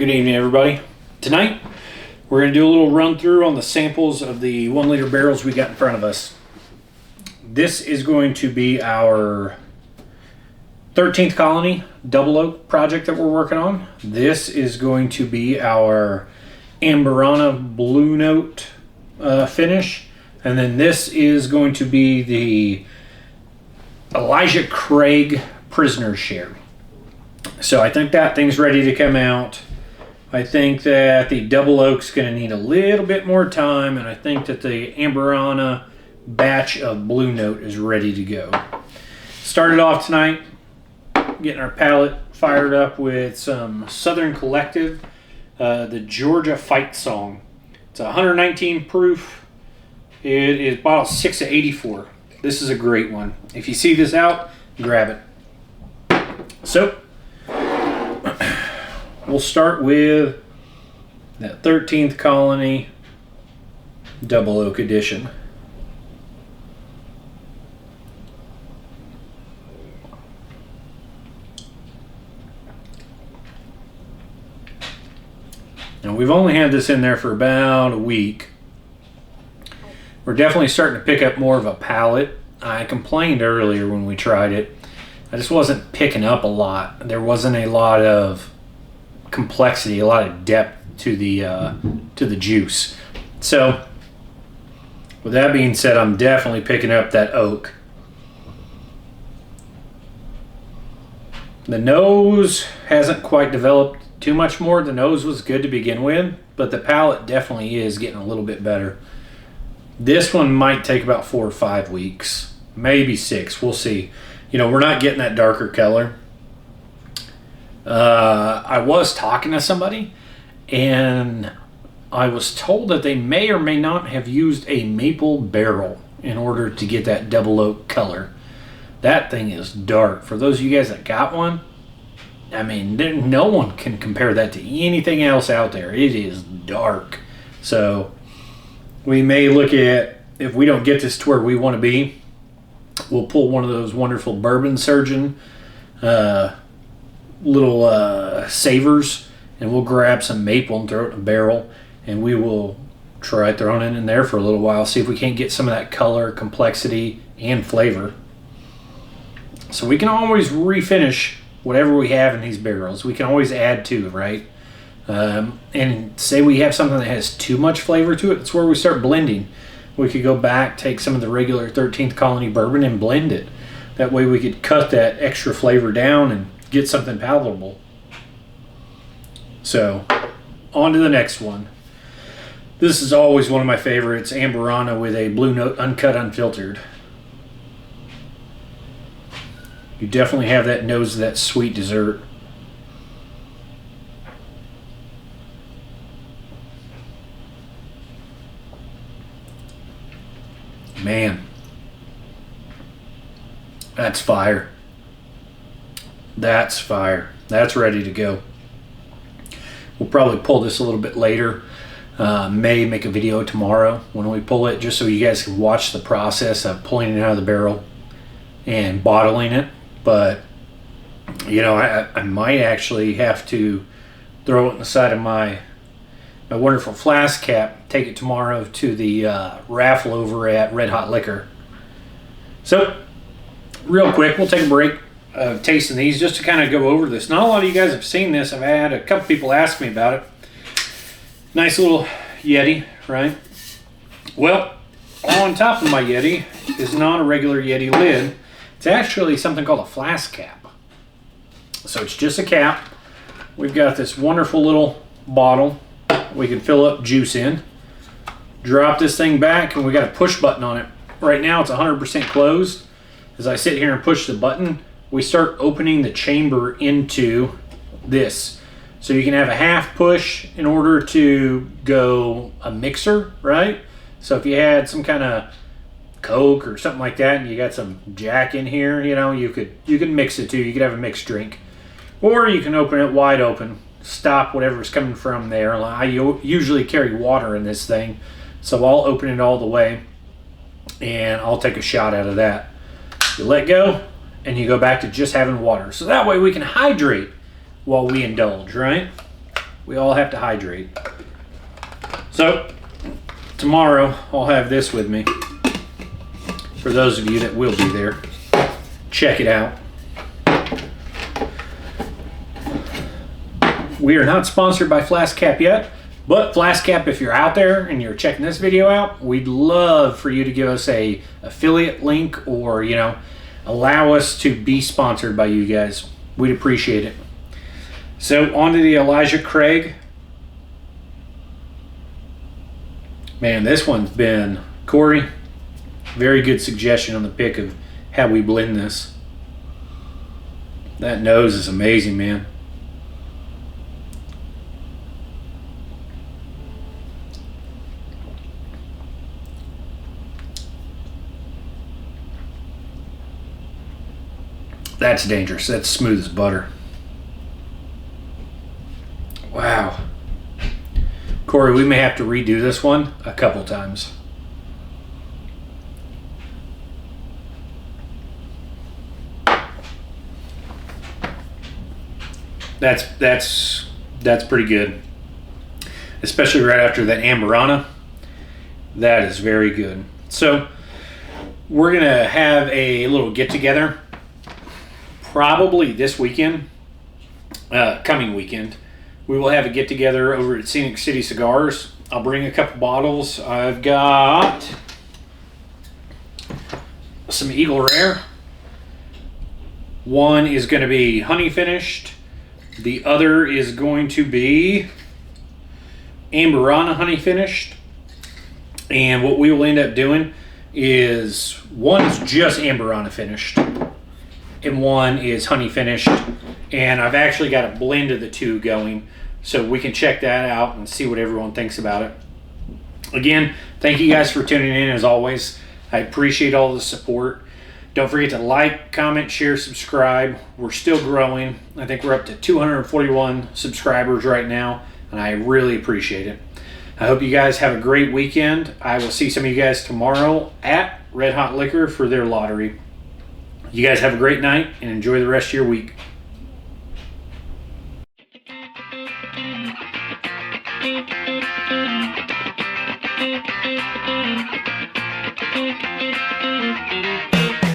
Good evening, everybody. Tonight, we're going to do a little run through on the samples of the 1 liter barrels we got in front of us. This is going to be our 13th Colony Double Oak project that we're working on. This is going to be our Amburana Blue Note finish. And then this is going to be the Elijah Craig Prisoner Share. So I think that thing's ready to come out. I think that the Double Oak's going to need a little bit more time, and I think that the Amburana batch of Blue Note is ready to go. Started off tonight getting our palate fired up with some Southern Collective, the Georgia Fight Song. It's 119 proof. It is bottle 6 of 84. This is a great one. If you see this out, grab it. So, we'll start with that 13th Colony Double Oak Edition. Now, we've only had this in there for about a week. We're definitely starting to pick up more of a palate. I complained earlier when we tried it. I just wasn't picking up a lot. There wasn't a lot of complexity, a lot of depth to the juice. So, with that being said, I'm definitely picking up that oak. The nose hasn't quite developed too much more. The nose was good to begin with, but the palate definitely is getting a little bit better. This one might take about 4 or 5 weeks, maybe 6. We'll see. You know, we're not getting that darker color. I was talking to somebody, and I was told that they may or may not have used a maple barrel in order to get that double oak color. That thing is dark. For those of you guys that got one, I mean, no one can compare that to anything else out there. It is dark. So we may look at, if we don't get this to where we want to be, we'll pull one of those wonderful Bourbon Surgeon little savers, and we'll grab some maple and throw it in a barrel, and we will try throwing it in there for a little while, see if we can't get some of that color, complexity, and flavor. So we can always refinish whatever we have in these barrels. We can always add to, right? And say we have something that has too much flavor to it, it's where we start blending. We could go back, take some of the regular 13th Colony bourbon and blend it. That way we could cut that extra flavor down and get something palatable. So, on to the next one. This is always one of my favorites, Amburana with a Blue Note Uncut Unfiltered. You definitely have that nose of that sweet dessert. Man, that's fire. That's fire. That's ready to go. We'll probably pull this a little bit later. May make a video tomorrow when we pull it, just so you guys can watch the process of pulling it out of the barrel and bottling it. But, you know, I might actually have to throw it in the side of my wonderful flask cap, take it tomorrow to the raffle over at Red Hot Liquor. So, real quick, we'll take a break of tasting these just to kind of go over this. Not a lot of you guys have seen this. I've had a couple people ask me about it. Nice little Yeti, right? Well, on top of my Yeti is not a regular Yeti lid. It's actually something called a flask cap. So it's just a cap. We've got this wonderful little bottle we can fill up juice in. Drop this thing back, and we got a push button on it. Right now it's 100% closed. As I sit here and push the button, we start opening the chamber into this. So you can have a half push in order to go a mixer, right? So if you had some kind of Coke or something like that, and you got some Jack in here, you know, you could mix it too. You could have a mixed drink. Or you can open it wide open, stop whatever's coming from there. I usually carry water in this thing, so I'll open it all the way, and I'll take a shot out of that. You let go, and you go back to just having water. So that way we can hydrate while we indulge, right? We all have to hydrate. So tomorrow I'll have this with me. For those of you that will be there, check it out. We are not sponsored by Flask Cap yet, but Flask Cap, if you're out there and you're checking this video out, we'd love for you to give us a affiliate link, or allow us to be sponsored by you guys. We'd appreciate it. So on to the Elijah Craig. Man, this one's been, Corey, very good suggestion on the pick of how we blend this. That nose is amazing, man. That's dangerous. That's smooth as butter. Wow. Corey, we may have to redo this one a couple times. That's pretty good. Especially right after that Amburana. That is very good. So we're going to have a little get together probably this weekend, coming weekend. We will have a get together over at Scenic City Cigars. I'll bring a couple bottles. I've got some Eagle Rare. One is going to be honey finished. The other is going to be Amburana honey finished. And what we will end up doing is, one is just Amburana finished, and one is honey finished. And I've actually got a blend of the two going, so we can check that out and see what everyone thinks about it. Again, thank you guys for tuning in as always. I appreciate all the support. Don't forget to like, comment, share, subscribe. We're still growing. I think we're up to 241 subscribers right now, and I really appreciate it. I hope you guys have a great weekend. I will see some of you guys tomorrow at Red Hot Liquor for their lottery. You guys have a great night and enjoy the rest of your week.